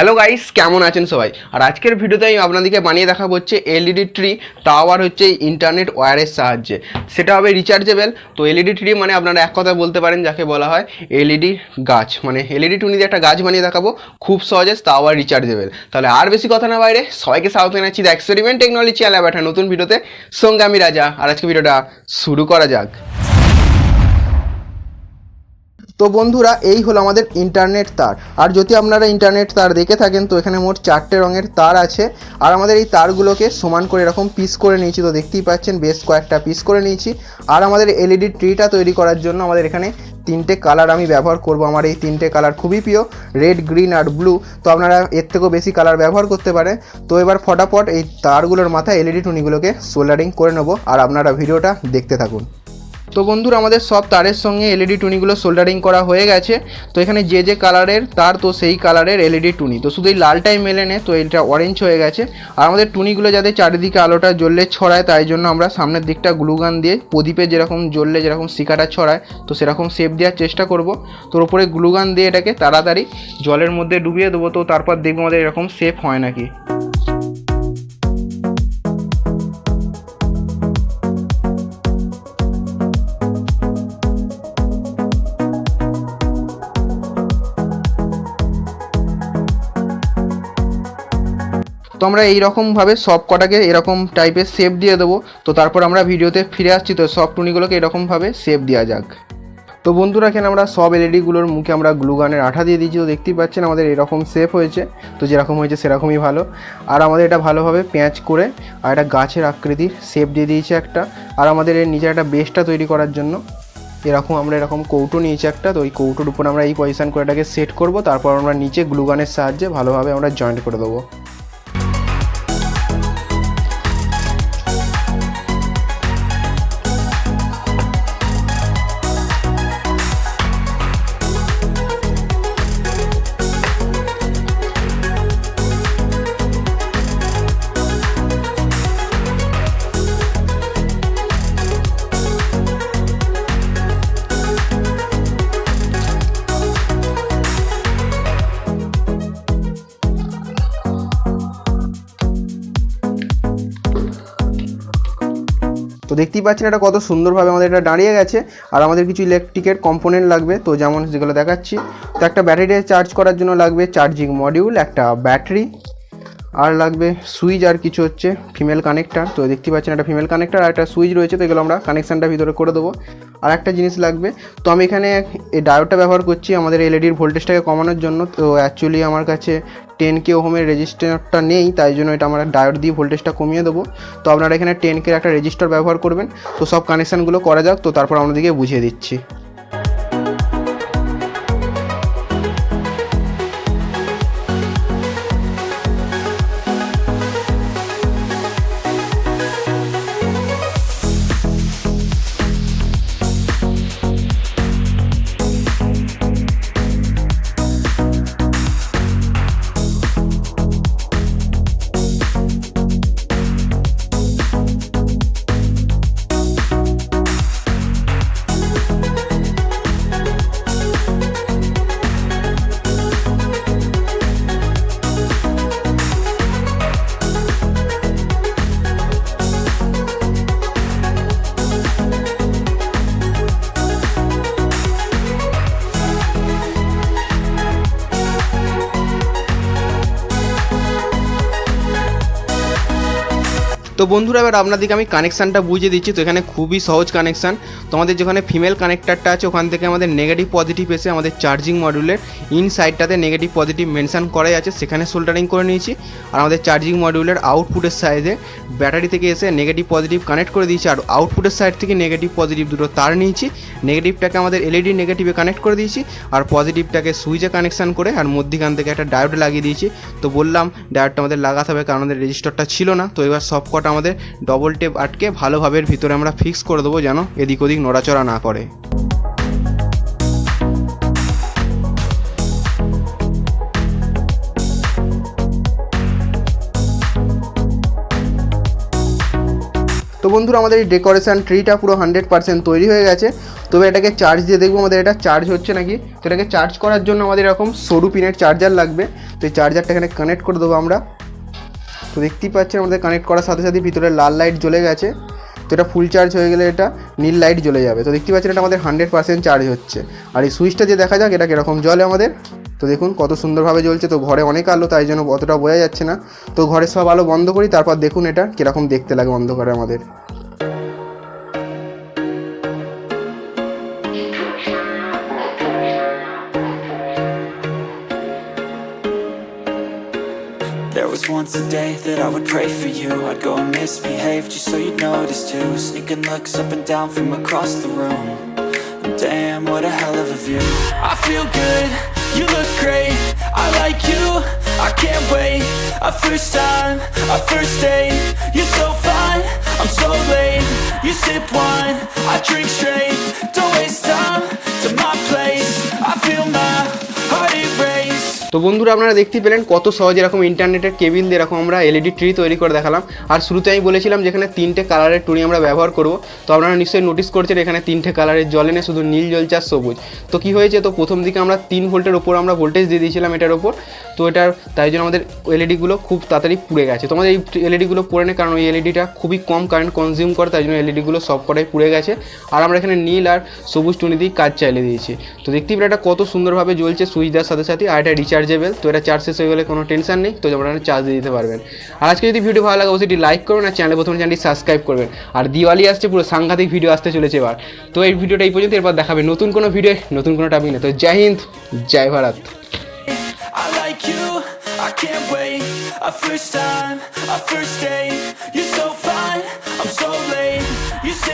Hello guys, কেমন আছেন সবাই? আর আজকের ভিডিওতে আমি আপনাদেরকে বানিয়ে দেখাবো হচ্ছে এলইডি ট্রি, তাও আবার হচ্ছে ইন্টারনেট ওয়্যারের সাহায্যে। সেটা হবে রিচার্জেবল। তো এলইডি ট্রি মানে আপনারা এক কথা বলতে পারেন যাকে বলা হয় এলইডি গাছ, মানে এলইডি টুনি দিয়ে একটা গাছ বানিয়ে দেখাবো খুব সহজে, তাও আবার রিচার্জেবল। তাহলে আর বেশি কথা না বাইরে সবাইকে স্বাগত জানাচ্ছি দ্য এক্সপেরিমেন্ট টেকনোলজি চ্যানেলে একটা নতুন ভিডিওতে। সঙ্গে আমি রাজা, আর আজকে ভিডিওটা শুরু করা যাক। তো বন্ধুরা, এই হলো আমাদের ইন্টারনেট তার। আর যদি আপনারা ইন্টারনেট তার দেখে থাকেন তো এখানে মোট 4টে রঙের তার আছে। আর আমাদের এই তারগুলোকে সমান করে এরকম পিস করে নিয়েছি, তো দেখতেই পাচ্ছেন বেশ কয়েকটা পিস করে নিয়েছি। আর আমাদের এলইডি ট্রিটা তৈরি করার জন্য আমাদের এখানে 3টে কালার আমি ব্যবহার করব। আমার এই 3টে কালার খুবই প্রিয়, রেড, গ্রিন আর ব্লু। তো আপনারা এর থেকেও বেশি কালার ব্যবহার করতে পারেন। তো এবার ফটাফট এই তারগুলোর মাথায় এলইডি টুনিগুলোকে সোল্ডারিং করে নেব, আর আপনারা ভিডিওটা দেখতে থাকুন। তো বন্ধুরা, আমাদের সব তারের সঙ্গে এলইডি টুনিগুলো সোল্ডারিং করা হয়ে গেছে। তো এখানে যে যে কালারের তার, তো সেই কালারের এলইডি টুনি। তো শুধু এই লালটাই মেলে নে, তো এটা অরেঞ্জ হয়ে গেছে। আর আমাদের টুনিগুলো যাতে চারিদিকে আলোটা জ্বললে ছড়ায়, তাই জন্য আমরা সামনের দিকটা গ্লুগান দিয়ে প্রদীপে যেরকম জ্বললে যেরকম শিকাটা ছড়ায়, তো সেরকম শেপ দেওয়ার চেষ্টা করব। তোর উপরে গ্লুগান দিয়ে এটাকে তাড়াতাড়ি জলের মধ্যে ডুবিয়ে দেবো। তো তারপর দেখবো আমাদের এরকম শেপ হয় নাকি। তো আমরা এইরকমভাবে সব কটাকে এরকম টাইপের শেপ দিয়ে দেবো। তো তারপর আমরা ভিডিওতে ফিরে আসছি। তো সব টুনিগুলোকে এরকমভাবে শেপ দেওয়া যাক। তো বন্ধুরা, এখানে আমরা সব এলইডিগুলোর মুখে আমরা গ্লুগানের আঠা দিয়ে দিয়েছি। তো দেখতেই পাচ্ছেন আমাদের এরকম শেপ হয়েছে। তো যেরকম হয়েছে সেরকমই ভালো। আর আমাদের এটা ভালোভাবে প্যাঁচ করে আর একটা গাছের আকৃতির শেপ দিয়ে দিয়েছি একটা। আর আমাদের এর নিচে একটা বেসটা তৈরি করার জন্য এরকম আমরা এরকম কৌটো নিয়েছি একটা। তো ওই কৌটোর উপর আমরা এই পজিশন করে এটাকে সেট করব। তারপর আমরা নিচে গ্লুগানের সাহায্যে ভালোভাবে আমরা জয়েন্ট করে দেবো। তো দেখতেই পাচ্ছেন এটা কত সুন্দরভাবে আমাদের এটা দাঁড়িয়ে গেছে। আর আমাদের কিছু ইলেকট্রিকের কম্পোনেন্ট লাগবে, তো যেমন যেগুলো দেখাচ্ছি। তো একটা ব্যাটারি চার্জ করার জন্য লাগবে চার্জিং মডিউল, একটা ব্যাটারি, আর লাগবে সুইচ, আর কিছু হচ্ছে ফিমেল কানেক্টার। তো দেখতেই পাচ্ছেন একটা ফিমেল কানেক্টার আর একটা সুইচ রয়েছে। তো এগুলো আমরা কানেকশানটা ভিতরে করে দেবো। আর একটা জিনিস লাগবে, তো আমি এখানে এই ডায়োডটা ব্যবহার করছি আমাদের এলইডির ভোল্টেজটাকে কমানোর জন্য। তো অ্যাকচুয়ালি আমার কাছে 10K ওহমের রেজিস্টারটা নেই, তাই জন্য এটা আমরা ডায়োড দিয়ে ভোল্টেজটা কমিয়ে দেবো। তো আপনারা এখানে 10K একটা রেজিস্টার ব্যবহার করবেন। তো সব কানেকশানগুলো করা যাক, তো তারপর আপনাদেরকে বুঝিয়ে দিচ্ছি। তো বন্ধুরা, এবার আপনাদেরকে আমি কানেকশানটা বুঝিয়ে দিচ্ছি। তো এখানে খুবই সহজ কানেকশান। তো আমাদের যেখানে ফিমেল কানেক্টারটা আছে ওখান থেকে আমাদের নেগেটিভ পজিটিভ এসে আমাদের চার্জিং মডিউলের ইনসাইডটাতে নেগেটিভ পজিটিভ মেনশান করাই আছে, সেখানে সোল্ডারিং করে নিয়েছি। আর আমাদের চার্জিং মডিউলের আউটপুটের সাইডে ব্যাটারি থেকে এসে নেগেটিভ পজিটিভ কানেক্ট করে দিয়েছি। আর আউটপুটের সাইড থেকে নেগেটিভ পজিটিভ দুটো তার নিয়েছি। নেগেটিভটাকে আমাদের এলইডি নেগেটিভে কানেক্ট করে দিয়েছি, আর পজিটিভটাকে সুইচে কানেকশান করে আর মধ্যিখান থেকে একটা ডায়োড লাগিয়ে দিয়েছি। তো বললাম ডায়োডটা আমাদের লাগাতে হবে, কারণ আমাদের রেজিস্টারটা ছিল না। তো এবার সব কটা আমাদের ডবল টেপ আটকে ভালোভাবে ভিতরে আমরা ফিক্স করে দেবো, যেন এদিক ওদিক নড়াচড়া না করে। তো বন্ধুরা আমাদের এই ডেকোরেশন ট্রিটা পুরো 100% তৈরি হয়ে গেছে। তবে এটাকে চার্জ দিয়ে দেখবো আমাদের এটা চার্জ হচ্ছে নাকি। তো এটাকে চার্জ করার জন্য আমাদের এরকম সরু পিনের চার্জার লাগবে। তো এই চার্জারটা এখানে কানেক্ট করে দেবো আমরা। তো দেখতেই পাচ্ছেন আমাদের কানেক্ট করার সাথে সাথে ভিতরে লাল লাইট জ্বলে গেছে। তো এটা ফুল চার্জ হয়ে গেলে এটা নীল লাইট জ্বলে যাবে। তো দেখতে পাচ্ছেন এটা আমাদের 100% চার্জ হচ্ছে। আর এই সুইচটা যে দেখা যাক এটা কীরকম জ্বলে আমাদের। তো দেখুন কত সুন্দরভাবে জ্বলছে। তো ঘরে অনেক আলো, তাই জন্য অতটা বোঝা যাচ্ছে না। তো ঘরের সব আলো বন্ধ করি, তারপর দেখুন এটা কীরকম দেখতে লাগে অন্ধকারে আমাদের। There was once a day that I would pray for you. I'd go and misbehave just so you'd notice too. Sneaking looks up and down from across the room. And damn, what a hell of a view. I feel good, you look great, I like you, I can't wait. A first time, a first date. You're so fine, I'm so late. You sip wine, I drink straight. Don't waste time to my place. I feel my heart erase. তো বন্ধুরা আপনারা দেখতেই পেলেন কত সহজে এরকম ইন্টারনেটের cable দিয়ে এরকম আমরা এলইডি ট্রি তৈরি করে দেখালাম। আর শুরুতে আমি বলেছিলাম যেখানে 3টে কালারের টুনি আমরা ব্যবহার করব। তো আপনারা নিশ্চয়ই নোটিস করছেন এখানে 3টে কালারের জ্বলে না, শুধু নীল জ্বলছে আর সবুজ। তো কী হয়েছে, তো প্রথম দিকে আমরা 3 ভোল্টের ওপর আমরা ভোল্টেজ দিয়ে দিয়েছিলাম এটার ওপর। তো এটার তাই জন্য আমাদের এলইডিগুলো খুব তাড়াতাড়ি পুড়ে গেছে। তো আমাদের এই এলইডিগুলো পুড়ে নেই, কারণ ওই এলইডিটা খুবই কম কারেন্ট কনজিউম করে, তাই জন্য এলইডিগুলো সব কটাই পুড়ে গেছে। আর আমরা এখানে নীল আর সবুজ টুনি দিয়ে কাজ চালিয়ে দিয়েছি। তো দেখতেই পেলে এটা কত সুন্দরভাবে জ্বলছে সুইচ দেওয়ার সাথে সাথে। আর এটা রিচার্জেবল, তো এটা চার্জ শেষ হয়ে গেলে কোনো টেনশন নেই, তো আপনারা চার্জ দিয়ে দিতে পারবেন। আর আজকে যদি ভিডিও ভালো লাগে অবশ্যই লাইক করবেন আর চ্যানেলটি সাবস্ক্রাইব করবেন। আর দিওয়ালি আসছে, পুরো সাংঘাতিক ভিডিও আসতে চলেছে এবার। তো এই ভিডিওটা এই পর্যন্ত, এরপর দেখাবে নতুন কোনো ভিডিও নতুন কোনো টপিক নিয়ে। তো জয় হিন্দ, জয় Bharat. I like you, I can't wait. A first time, a first date. You're so fine, I'm so late. You sip